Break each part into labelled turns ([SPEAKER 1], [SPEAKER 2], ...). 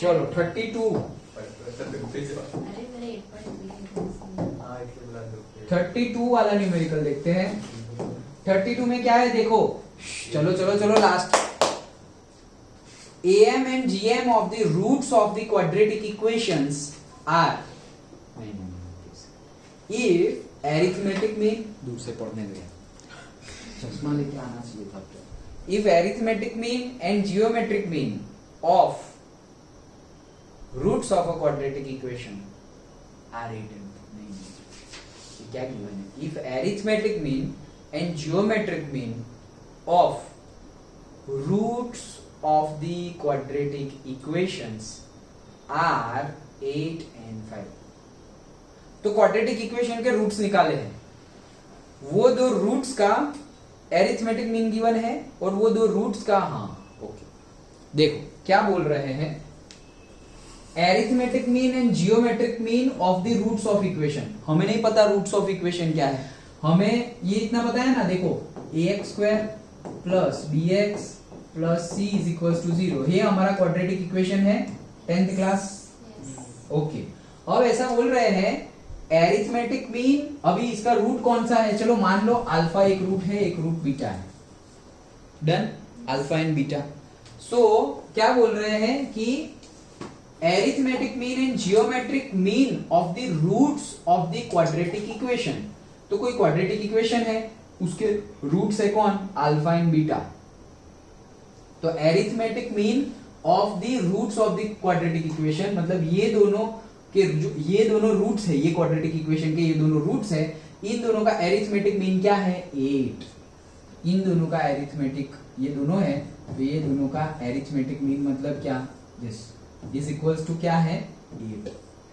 [SPEAKER 1] चलो 32 32 वाला न्यूमेरिकल देखते हैं। 32 में क्या है देखो, चलो चलो चलो last. AM and GM of the roots of the quadratic equations are, if arithmetic mean, दूर से पढ़ने दो, चश्मा लेके आना चाहिए था। If arithmetic mean and geometric mean of roots of a quadratic equation are 8 and क्या गिवन है? If arithmetic mean and geometric mean of roots of the quadratic equations are 8 and 5, तो क्वाड्रेटिक इक्वेशन के roots निकाले हैं। वो दो roots का arithmetic mean given है और वो दो रूट्स का, हाँ ओके, देखो क्या बोल रहे हैं, arithmetic mean and geometric mean of the roots of equation. हमें नहीं पता रूट्स ऑफ इक्वेशन क्या है, हमें ये इतना पता है ना, देखो ax square plus bx plus c is equal to 0, ये हमारा क्वाड्रेटिक इक्वेशन है 10th क्लास। ओके, अब ऐसा बोल रहे हैं एरिथमेटिक मीन, अभी इसका रूट कौन सा है, चलो मान लो अल्फा एक रूट है, एक रूट बीटा है, डन, अल्फा एंड बीटा। सो क्या बोल रहे हैं कि arithmetic mean and geometric mean of the roots of the quadratic equation, तो कोई क्वाड्रेटिक इक्वेशन है, उसके रूट्स है कौन, अल्फा एंड बीटा। तो arithmetic mean of the roots of the quadratic equation मतलब ये दोनों के ये दोनों रूट्स है, ये क्वाड्रेटिक इक्वेशन के ये दोनों रूट्स है, इन दोनों का arithmetic mean क्या है 8, इन दोनों का arithmetic, ये दोनों है तो ये दोनों का arithmetic mean मतलब क्या, दिस इज इक्वल्स टू क्या है 8।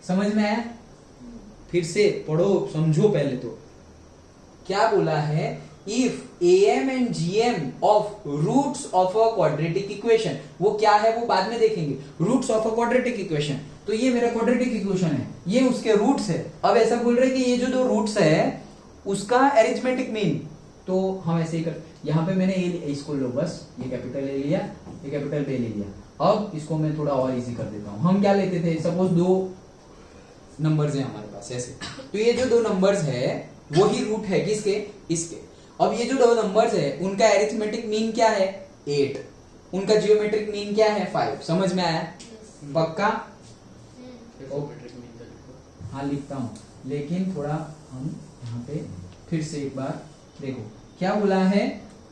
[SPEAKER 1] समझ में आया? फिर से पढ़ो, समझो पहले तो क्या बोला है, if AM and GM of roots of a quadratic equation, वो क्या है वो बाद में देखेंगे, roots of a quadratic equation, तो ये मेरा क्वाड्रेटिक इक्वेशन है, ये उसके रूट्स है। अब ऐसा बोल रहे कि ये जो दो रूट्स है उसका एरिथमेटिक मीन, तो हम ऐसे ही कर, यहाँ पे मैंने ये इसको लो बस, ये कैपिटल ले लिया, ये कैपिटल पे ले लिया। अब इसको मैं थोड़ा और इजी कर देता हूं। हम क्या लेते थे, सपोज दो नंबर्स हैं हमारे पास ऐसे, तो ये जो दो नंबर्स है वही रूट है किसके, इसके। अब ये जो दो नंबर्स है उनका एरिथमेटिक मीन क्या है 8, उनका जियोमेट्रिक मीन क्या है 5। समझ में आया? पक्का? हाँ लिखता हूं, लेकिन थोड़ा हम यहाँ पे फिर से एक बार देखो क्या बोला है।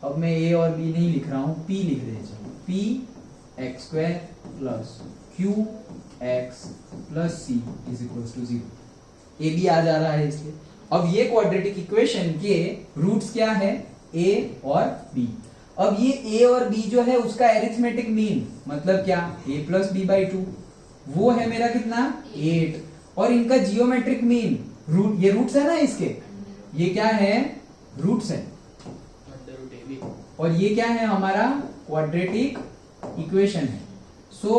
[SPEAKER 1] अब मैं a और b नहीं लिख रहा हूं, p लिख देता हूं, p x square plus q x plus c is equal to 0, a b आ जा रहा है इसलिए। अब ये क्वाड्रेटिक इक्वेशन के रूट्स क्या है a और b। अब ये a और b जो है उसका एरिथमेटिक मीन मतलब क्या, a प्लस b बाई 2, वो है मेरा कितना 8, और इनका जियोमेट्रिक मीन, रूट, ये रूट्स है ना इसके, ये क्या है रूट्स है, और ये क्या है हमारा क्वाड्रेटिक इक्वेशन है। सो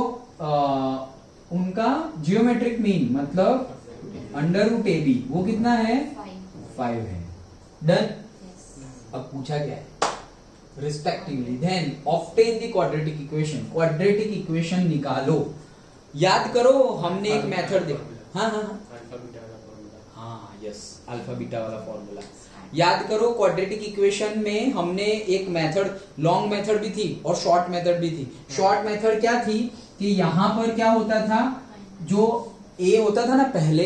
[SPEAKER 1] उनका जियोमेट्रिक मीन मतलब अंडर रूट ए बी, वो कितना है 5 है। डन। अब पूछा क्या है, respectively then obtain the quadratic equation, quadratic equation निकालो। याद करो हमने एक मेथड देखा, हाँ यस, अल्फा बीटा वाला फॉर्मूला याद करो। क्वाड्रेटिक इक्वेशन में हमने एक मेथड, लॉन्ग मेथड भी थी और शॉर्ट मेथड भी थी। शॉर्ट मेथड क्या थी कि यहां पर क्या होता था, जो ए होता था ना पहले,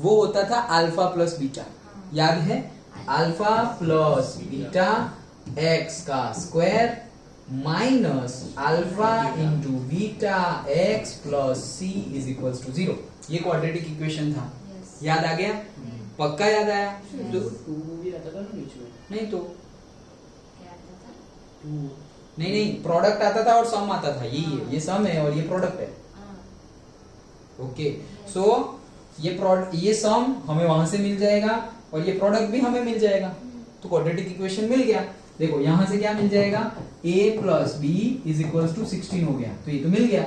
[SPEAKER 1] वो होता था अल्फा प्लस बीटा, याद है, अल्फा प्लस बीटा एक्स का square minus alpha into beta x plus c is equal to 0। ये क्वाड्रेटिक इक्वेशन था, याद आ गया? पक्का याद आया? तो भी आता था ना बीच में, नहीं तो नहीं प्रोडक्ट आता था और सम आता था, यही है, ये सम है और ये प्रोडक्ट है। ओके, सो ये सम हमें वहां से मिल जाएगा और ये प्रोडक्ट भी हमें मिल जाएगा, तो क्वाड्रेटिक इक्वेशन मिल गया। देखो यहां से क्या मिल जाएगा, a plus b is equal to 16 हो गया, तो ये तो मिल गया।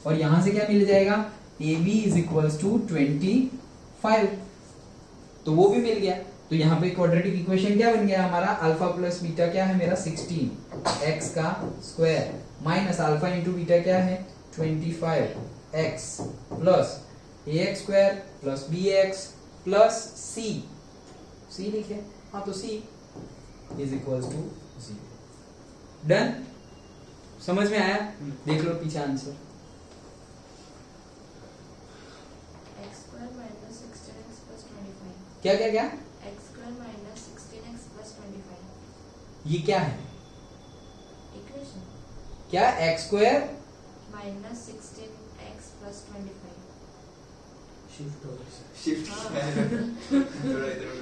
[SPEAKER 1] और यहां से क्या मिल जाएगा, a b is equal to 25, तो वो भी मिल गया। तो यहाँ पे क्वाड्रेटिक इक्वेशन क्या बन गया हमारा, अल्फा प्लस बीटा क्या है मेरा 16 एक्स का square minus alpha into beta क्या है 25 x plus a x square plus b x plus c, c लिखे, हाँ तो c is equal to 0। Done, समझ में आया? देख लो पीछे answer.
[SPEAKER 2] x square minus 16x plus 25।
[SPEAKER 1] क्या क्या क्या?
[SPEAKER 2] x square minus 16x plus 25।
[SPEAKER 1] ये क्या है?
[SPEAKER 2] इक्वेशन।
[SPEAKER 1] क्या? X square
[SPEAKER 2] minus 16x plus 25।
[SPEAKER 3] Shift थोड़ा इधर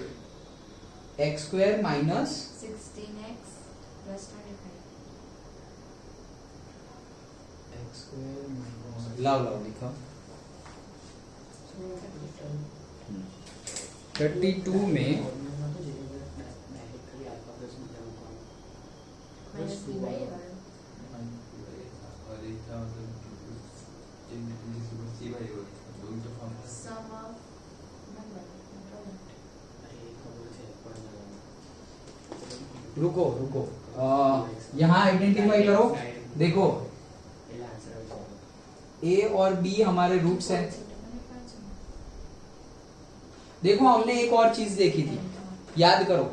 [SPEAKER 1] x square minus
[SPEAKER 2] 16x plus 25।
[SPEAKER 1] X square minus, लाओ लाओ लिखा 32 में
[SPEAKER 2] minus b by a।
[SPEAKER 3] और एक था मतलब सी बाई हो दो तो form
[SPEAKER 2] sum of number product।
[SPEAKER 1] रुको रुको, यहाँ आइडेंटिफाई करो। देखो ए और बी हमारे रूट्स हैं। देखो हमने एक और चीज देखी थी, याद करो,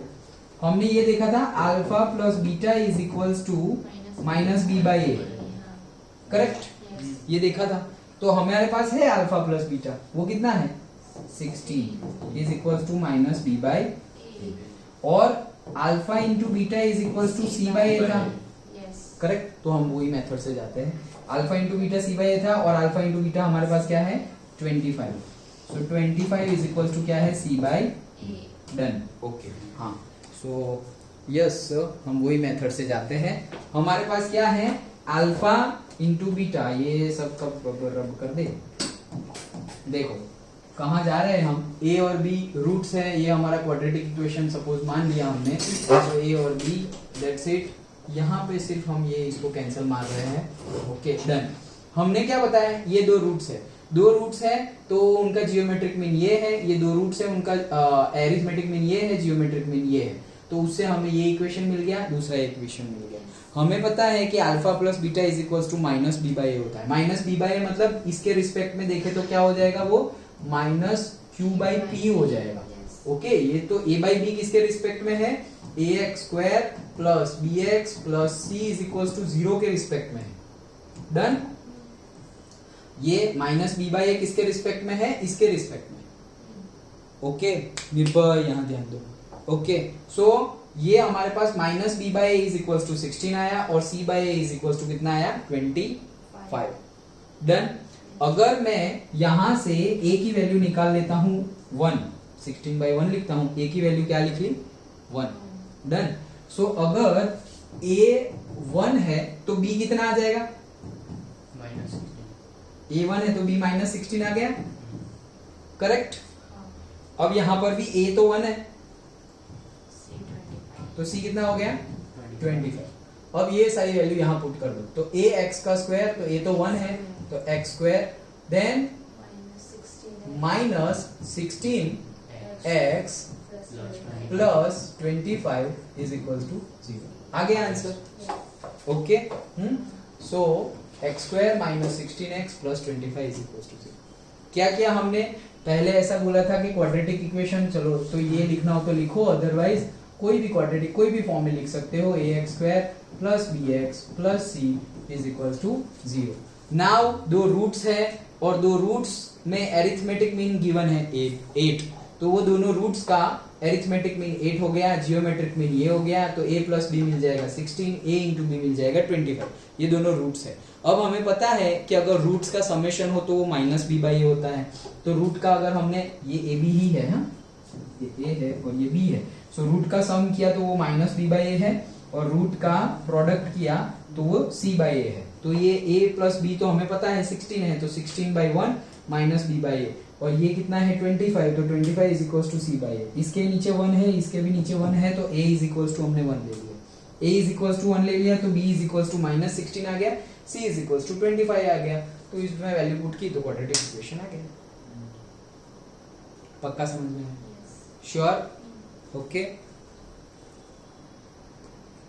[SPEAKER 1] हमने ये देखा था alpha plus beta is equals to minus b by a, correct? ये देखा था। तो हमारे पास है अल्फा प्लस बीटा, वो कितना है 16 is equals to minus b by a, और alpha into beta is equals to c by a था, करेक्ट? तो हम वही मेथड से जाते हैं। Alpha into beta c by a था, और अल्फा इंटू बीटा हमारे पास क्या है 25, सो 25 इज इक्वल्स टू क्या है सी बाई ए। Done, okay. हाँ, सो यस, हम वही मेथड से जाते हैं। हमारे पास क्या है अल्फा इंटू बीटा, ये सब कब रब कर दे। देखो कहाँ जा रहे हैं हम, ए और बी रूट्स है, ये हमारा क्वाड्रेटिक इक्वेशन सपोज मान लिया हमने, तो ए और बी, दैट्स इट। यहाँ पे सिर्फ हम ये इसको कैंसिल मार रहे हैं, ओके डन। हमने क्या बताया, ये दो रूट्स है, दो रूट्स है तो उनका जियोमेट्रिक मीन ये है, ये दो रूट्स है उनका एरिथमेटिक मीन ये है, जियोमेट्रिक मीन ये है, तो उससे हमें ये इक्वेशन मिल गया, दूसरा इक्वेशन मिल गया। हमें पता है कि alpha plus beta is equals to minus b by a होता है। माइनस बी बाई ए मतलब इसके रिस्पेक्ट में देखे तो क्या हो जाएगा, वो माइनस क्यू बाई पी हो जाएगा, ओके? ये तो ए बाई बी किसके रिस्पेक्ट में है, a x square plus b x plus c is equals to 0 के रिस्पेक्ट में है। डन। ये माइनस बी बाई ए किसके रिस्पेक्ट में है, इसके रिस्पेक्ट में, ओके? निर्भय यहाँ ध्यान दो, ओके? सो ये हमारे पास minus b by a is equals to 16 आया, और c by a is equals to कितना आया 25। डन। अगर मैं यहां से a की वैल्यू निकाल लेता हूं 1, 16 बाई 1 लिखता हूं, a की वैल्यू क्या लिख ली 1। डन। सो अगर a 1 है तो b कितना आ जाएगा, a 1 है तो b माइनस 16 आ गया, करेक्ट? अब यहां पर भी a तो 1 है तो c कितना हो गया 25। अब ये सारी वैल्यू यहां पुट कर दो, तो a x का स्क्वायर, तो a तो 1 है तो x square, then minus 16x plus 25 is equal to 0। आ गया answer, okay? So x square minus 16x plus 25 is equal to 0। क्या किया हमने, पहले ऐसा बोला था कि क्वाड्रेटिक इक्वेशन, चलो तो ये लिखना हो तो लिखो, अदरवाइज कोई भी क्वाड्रेटिक कोई भी फॉर्म में लिख सकते हो, a x square plus b x plus c is equal to 0। Now दो रूट्स है और दो रूट्स में एरिथमेटिक मीन गिवन है 8, तो वो दोनों रूट्स का एरिथमेटिक मीन 8 हो गया, जियोमेट्रिक मीन ये हो गया, तो a प्लस बी मिल जाएगा 16, a इंटू बी मिल जाएगा 25। ये दोनों रूट्स है। अब हमें पता है कि अगर रूट्स का समेशन हो तो वो माइनस बी बाई होता है, तो रूट का अगर हमने, ये ए बी ही है, हाँ ये a है और ये b है, सो रूट का सम किया तो वो माइनस बी बाई ए है, और रूट का प्रोडक्ट किया तो वो c बाई ए है। तो ये a प्लस b तो हमें पता है 16 है, तो 16 by 1 minus b by a, और ये कितना है 25, तो 25 is equals to c by a. इसके नीचे 1 है, इसके भी नीचे 1 है, तो a इज इक्वल्स टू हमने 1 ले लिया, a इज इक्वल्स टू 1 ले लिया, तो b is equals to minus 16 आ गया, c इज इक्वल्स टू 25 आ गया, तो इसमें वैल्यू पुट की तो क्वाड्रेटिक इक्वेशन आ गया। पक्का समझ में? Sure, okay?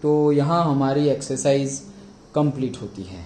[SPEAKER 1] तो यहाँ हमारी एक्सरसाइज कंप्लीट होती है।